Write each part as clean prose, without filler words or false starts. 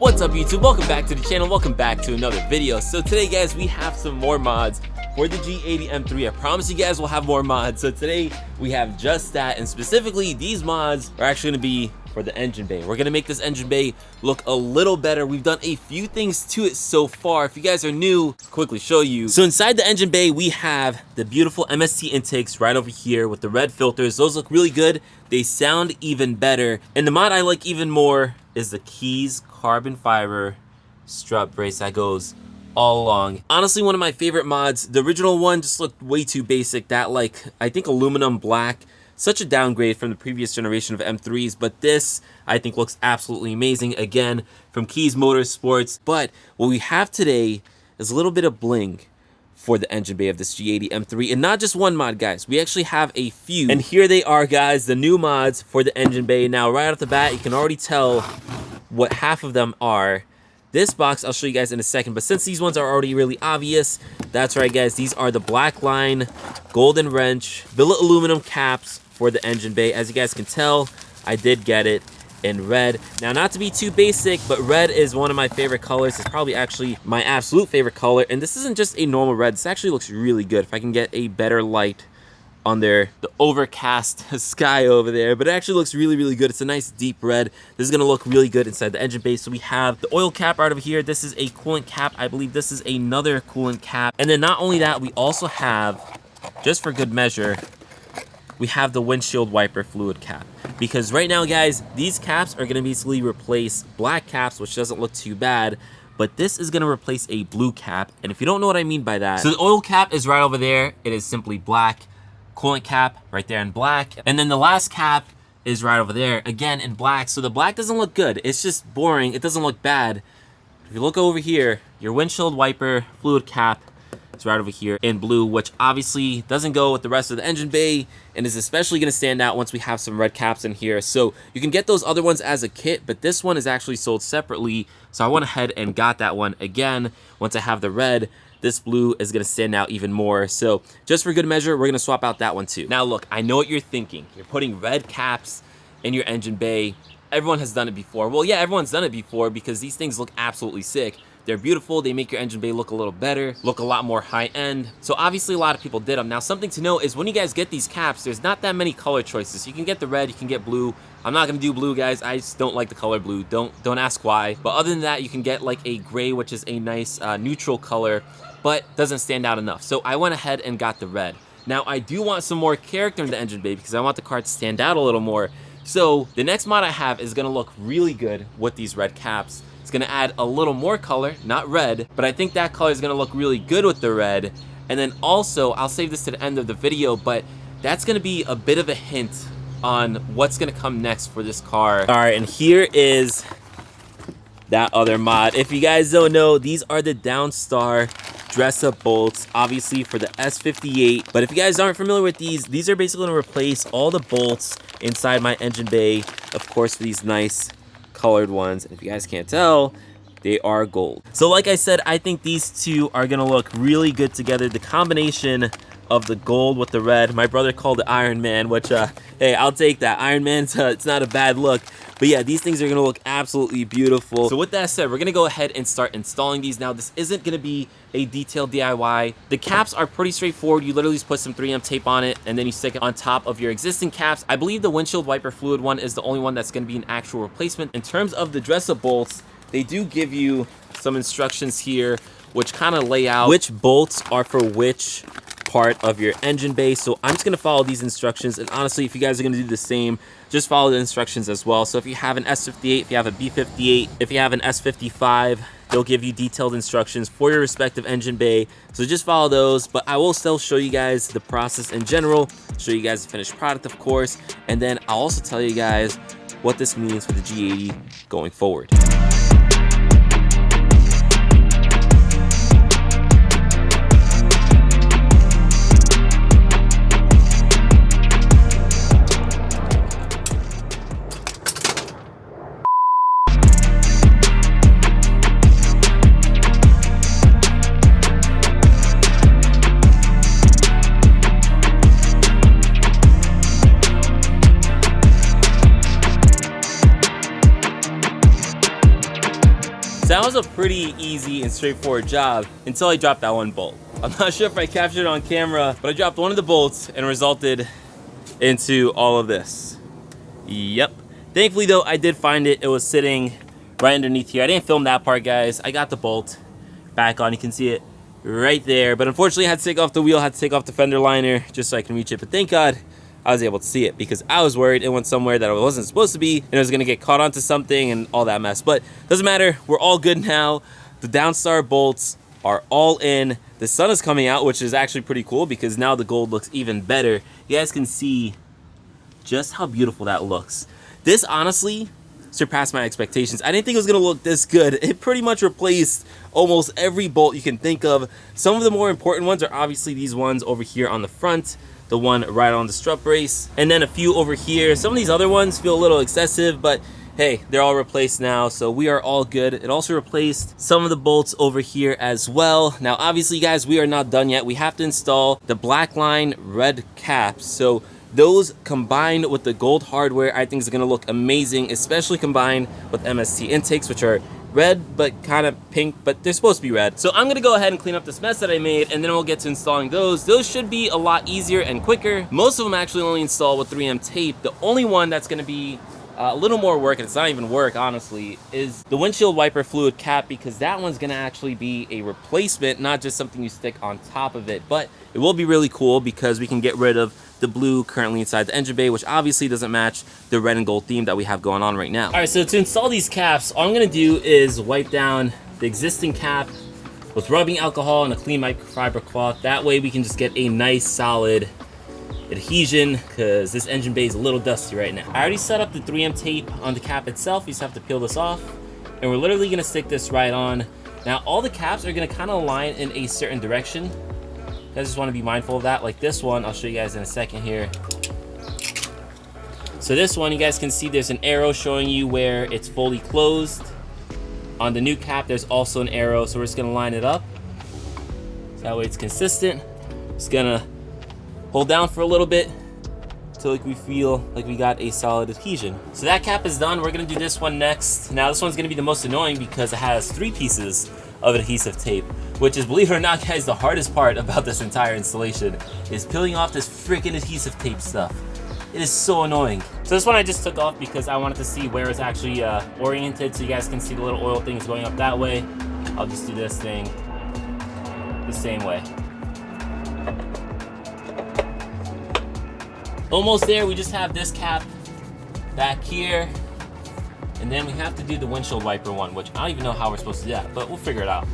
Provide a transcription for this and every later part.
What's up YouTube? Welcome back to the channel, welcome back to another video. So today guys, we have some more mods for the G80 M3. I promise you guys we'll have more mods. So today we have just that, and specifically these mods are actually going to be for the engine bay. We're going to make this engine bay look a little better. We've done a few things to it so far. If you guys are new, quickly show you. So inside the engine bay, we have the beautiful MST intakes right over here with the red filters. Those look really good. They sound even better. And the mod I like even more is the keys carbon fiber strut brace that goes all along. Honestly, one of my favorite mods. The original one just looked way too basic. That, like, I think aluminum black, such a downgrade from the previous generation of M3s, but this I think looks absolutely amazing, again from Keys Motorsports. But what we have today is a little bit of bling for the engine bay of this G80 M3, and not just one mod, guys. We actually have a few, and here they are, guys, the new mods for the engine bay. Now right off the bat, you can already tell what half of them are. This box I'll show you guys in a second, but since these ones are already really obvious, that's right guys, these are the black line golden wrench billet aluminum caps for the engine bay. As you guys can tell, I did get it in red. Now, not to be too basic, but red is one of my favorite colors. It's probably actually my absolute favorite color, and this isn't just a normal red. This actually looks really good. If I can get a better light on there, the overcast sky over there, but it actually looks really, really good. It's a nice deep red. This is gonna look really good inside the engine bay. So we have the oil cap right over here. This is a coolant cap. I believe this is another coolant cap. And then not only that, we also have, just for good measure, we have the windshield wiper fluid cap. Because right now, guys, these caps are gonna basically replace black caps, which doesn't look too bad, but this is gonna replace a blue cap. And if you don't know what I mean by that, so the oil cap is right over there. It is simply black. Coolant cap right there in black, and then the last cap is right over there again in black. So the black doesn't look good, it's just boring, it doesn't look bad. If you look over here, your windshield wiper fluid cap is right over here in blue, which obviously doesn't go with the rest of the engine bay and is especially going to stand out once we have some red caps in here. So you can get those other ones as a kit, but this one is actually sold separately, so I went ahead and got that one. Again, once I have the red, this blue is gonna stand out even more. So just for good measure, we're gonna swap out that one too. Now look, I know what you're thinking. You're putting red caps in your engine bay. Everyone has done it before. Well, yeah, everyone's done it before because these things look absolutely sick. They're beautiful, they make your engine bay look a little better, look a lot more high end. So obviously a lot of people did them. Now something to note is when you guys get these caps, there's not that many color choices. You can get the red, you can get blue. I'm not gonna do blue, guys. I just don't like the color blue. Don't ask why. But other than that, you can get like a gray, which is a nice neutral color, but doesn't stand out enough. So I went ahead and got the red. Now I do want some more character in the engine bay because I want the car to stand out a little more. So the next mod I have is gonna look really good with these red caps. It's gonna add a little more color, not red, but I think that color is gonna look really good with the red. And then also, I'll save this to the end of the video, but that's gonna be a bit of a hint on what's gonna come next for this car. All right, and here is that other mod. If you guys don't know, these are the Downstar dress-up bolts, obviously for the S58. But if you guys aren't familiar with these are basically gonna replace all the bolts inside my engine bay, of course, for these nice colored ones. And if you guys can't tell, they are gold. So like I said, I think these two are gonna look really good together. The combination of the gold with the red, my brother called it Iron Man, which hey, I'll take that. Iron Man's it's not a bad look. But yeah, these things are gonna look absolutely beautiful. So with that said, we're gonna go ahead and start installing these. Now this isn't gonna be a detailed DIY. The caps are pretty straightforward. You literally just put some 3M tape on it and then you stick it on top of your existing caps. I believe the windshield wiper fluid one is the only one that's gonna be an actual replacement. In terms of the dress-up bolts, they do give you some instructions here which kind of lay out which bolts are for which part of your engine bay. So I'm just gonna follow these instructions, and honestly, if you guys are gonna do the same, just follow the instructions as well. So if you have an S58, if you have a B58, if you have an S55, they'll give you detailed instructions for your respective engine bay. So just follow those, but I will still show you guys the process in general, show you guys the finished product, of course, and then I'll also tell you guys what this means for the G80 going forward. that was a pretty easy and straightforward job until I dropped that one bolt. I'm not sure if I captured it on camera, but I dropped one of the bolts and resulted into all of this. Yep. Thankfully though, I did find it. It was sitting right underneath here. I didn't film that part, guys. I got the bolt back on. You can see it right there. But unfortunately, I had to take off the wheel, had to take off the fender liner just so I can reach it. But thank God I was able to see it, because I was worried it went somewhere that it wasn't supposed to be and it was going to get caught onto something and all that mess. But doesn't matter. We're all good now. The Downstar bolts are all in. The sun is coming out, which is actually pretty cool because now the gold looks even better. You guys can see just how beautiful that looks. This honestly surpassed my expectations. I didn't think it was gonna look this good. It pretty much replaced almost every bolt you can think of. Some of the more important ones are obviously these ones over here on the front, the one right on the strut brace, and then a few over here. Some of these other ones feel a little excessive, but hey, they're all replaced now, so we are all good. It also replaced some of the bolts over here as well. Now, obviously, guys, we are not done yet. We have to install the black line red caps. So those combined with the gold hardware, I think is gonna look amazing, especially combined with MST intakes, which are red, but kind of pink, but they're supposed to be red. So I'm gonna go ahead and clean up this mess that I made, and then we'll get to installing those. Those should be a lot easier and quicker. Most of them actually only install with 3M tape. The only one that's gonna be a little more work, and it's not even work honestly, is the windshield wiper fluid cap, because that one's gonna actually be a replacement, not just something you stick on top of it. But it will be really cool because we can get rid of the blue currently inside the engine bay, which obviously doesn't match the red and gold theme that we have going on right now. All right, so to install these caps, all I'm gonna do is wipe down the existing cap with rubbing alcohol and a clean microfiber cloth. That way we can just get a nice solid adhesion, because this engine bay is a little dusty right now. I already set up the 3M tape on the cap itself. You just have to peel this off, and we're literally gonna stick this right on. Now all the caps are gonna kind of align in a certain direction. You guys just want to be mindful of that. Like this one, I'll show you guys in a second here. So this one, you guys can see there's an arrow showing you where it's fully closed. On the new cap, there's also an arrow, so we're just gonna line it up. So that way it's consistent. Just gonna hold down for a little bit until we feel like we got a solid adhesion. So that cap is done. We're gonna do this one next. Now this one's gonna be the most annoying because it has 3 pieces of adhesive tape, which is, believe it or not, guys, the hardest part about this entire installation is peeling off this freaking adhesive tape stuff. It is so annoying. So this one I just took off because I wanted to see where it's actually oriented, so you guys can see the little oil things going up that way. I'll just do this thing the same way. Almost there. We just have this cap back here, and then we have to do the windshield wiper one, which I don't even know how we're supposed to do that, but we'll figure it out.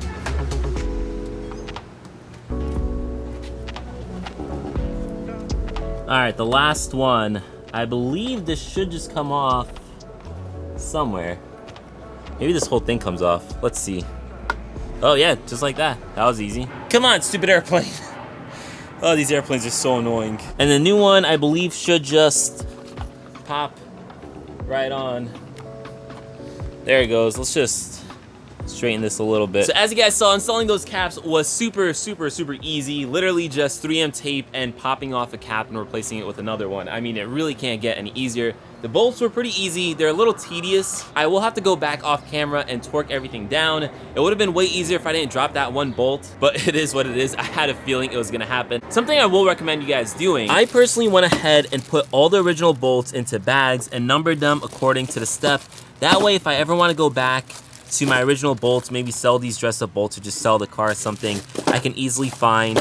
All right, the last one. I believe this should just come off somewhere. Maybe this whole thing comes off. Let's see. Oh yeah, just like that. That was easy. Come on, stupid airplane. Oh, these airplanes are so annoying. And the new one, I believe, should just pop right on. There it goes. Let's just straighten this a little bit. So as you guys saw, installing those caps was super easy. Literally just 3M tape and popping off a cap and replacing it with another one. I mean, it really can't get any easier. The bolts were pretty easy. They're a little tedious. I will have to go back off camera and torque everything down. It would have been way easier if I didn't drop that one bolt, but it is what it is. I had a feeling it was gonna happen. Something I will recommend you guys doing, I personally went ahead and put all the original bolts into bags and numbered them according to the step. That way, if I ever wanna go back to my original bolts, maybe sell these dress up bolts or just sell the car or something, I can easily find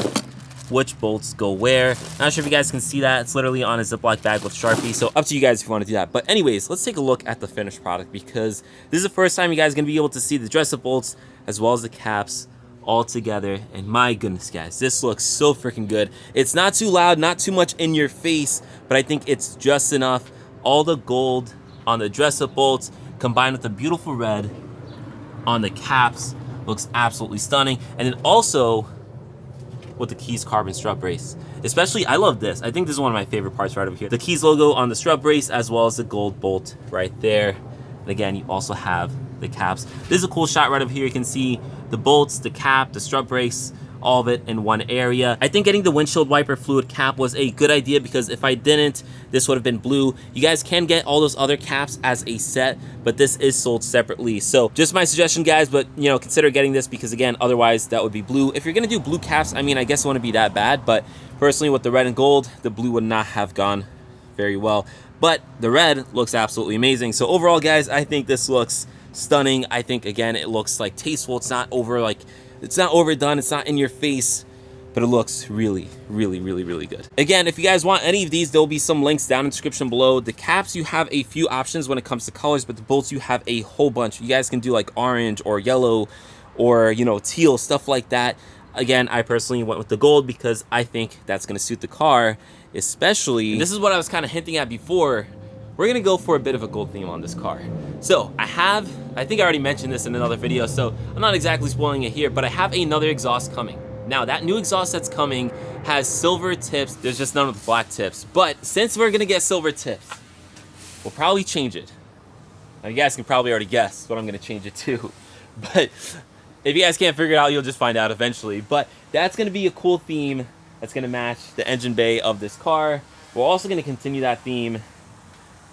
which bolts go where. Not sure if you guys can see that. It's literally on a Ziploc bag with Sharpie, so up to you guys if you want to do that. But anyways, let's take a look at the finished product, because this is the first time you guys are going to be able to see the dress up bolts as well as the caps all together. And my goodness, guys, this looks so freaking good. It's not too loud, not too much in your face, but I think it's just enough. All the gold on the dress up bolts combined with the beautiful red on the caps looks absolutely stunning. And then also with the Keys carbon strut brace. Especially, I love this. I think this is one of my favorite parts right over here. The Keys logo on the strut brace as well as the gold bolt right there. And again, you also have the caps. This is a cool shot right over here. You can see the bolts, the cap, the strut brace, all of it in one area. I think getting the windshield wiper fluid cap was a good idea, because if I didn't, this would have been blue. You guys can get all those other caps as a set, but this is sold separately. So just my suggestion, guys, but you know, consider getting this, because again, otherwise that would be blue. If you're gonna do blue caps, I mean, I guess it wouldn't be that bad, but personally with the red and gold, the blue would not have gone very well. But the red looks absolutely amazing. So overall, guys, I think this looks stunning. I think, again, it looks like tasteful. It's not it's not overdone. It's not in your face, but it looks really, really, really, really good. Again, if you guys want any of these, there'll be some links down in the description below. The caps, you have a few options when it comes to colors, but the bolts, you have a whole bunch. You guys can do like orange or yellow or, you know, teal, stuff like that. Again, I personally went with the gold because I think that's going to suit the car, especially, and this is what I was kind of hinting at before, we're going to go for a bit of a gold theme on this car. So I think I already mentioned this in another video, so I'm not exactly spoiling it here, but I have another exhaust coming. Now, that new exhaust that's coming has silver tips. There's just none of the black tips. But since we're going to get silver tips, we'll probably change it. Now, you guys can probably already guess what I'm going to change it to. But if you guys can't figure it out, you'll just find out eventually. But that's going to be a cool theme that's going to match the engine bay of this car. We're also going to continue that theme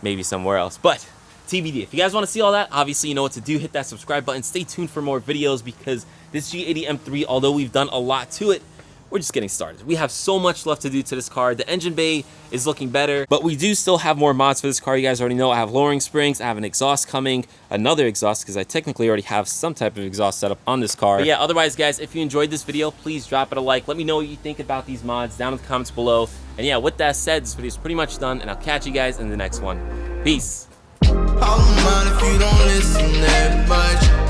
maybe somewhere else. But TBD. If you guys want to see all that, obviously you know what to do. Hit that subscribe button. Stay tuned for more videos, because this G80 M3, although we've done a lot to it, we're just getting started. We have so much left to do to this car. The engine bay is looking better, but we do still have more mods for this car. You guys already know I have lowering springs, I have an exhaust coming, another exhaust, because I technically already have some type of exhaust setup on this car. But yeah, otherwise, guys, if you enjoyed this video, please drop it a like. Let me know what you think about these mods down in the comments below. And yeah, with that said, this video is pretty much done, and I'll catch you guys in the next one. Peace. If you don't listen that much.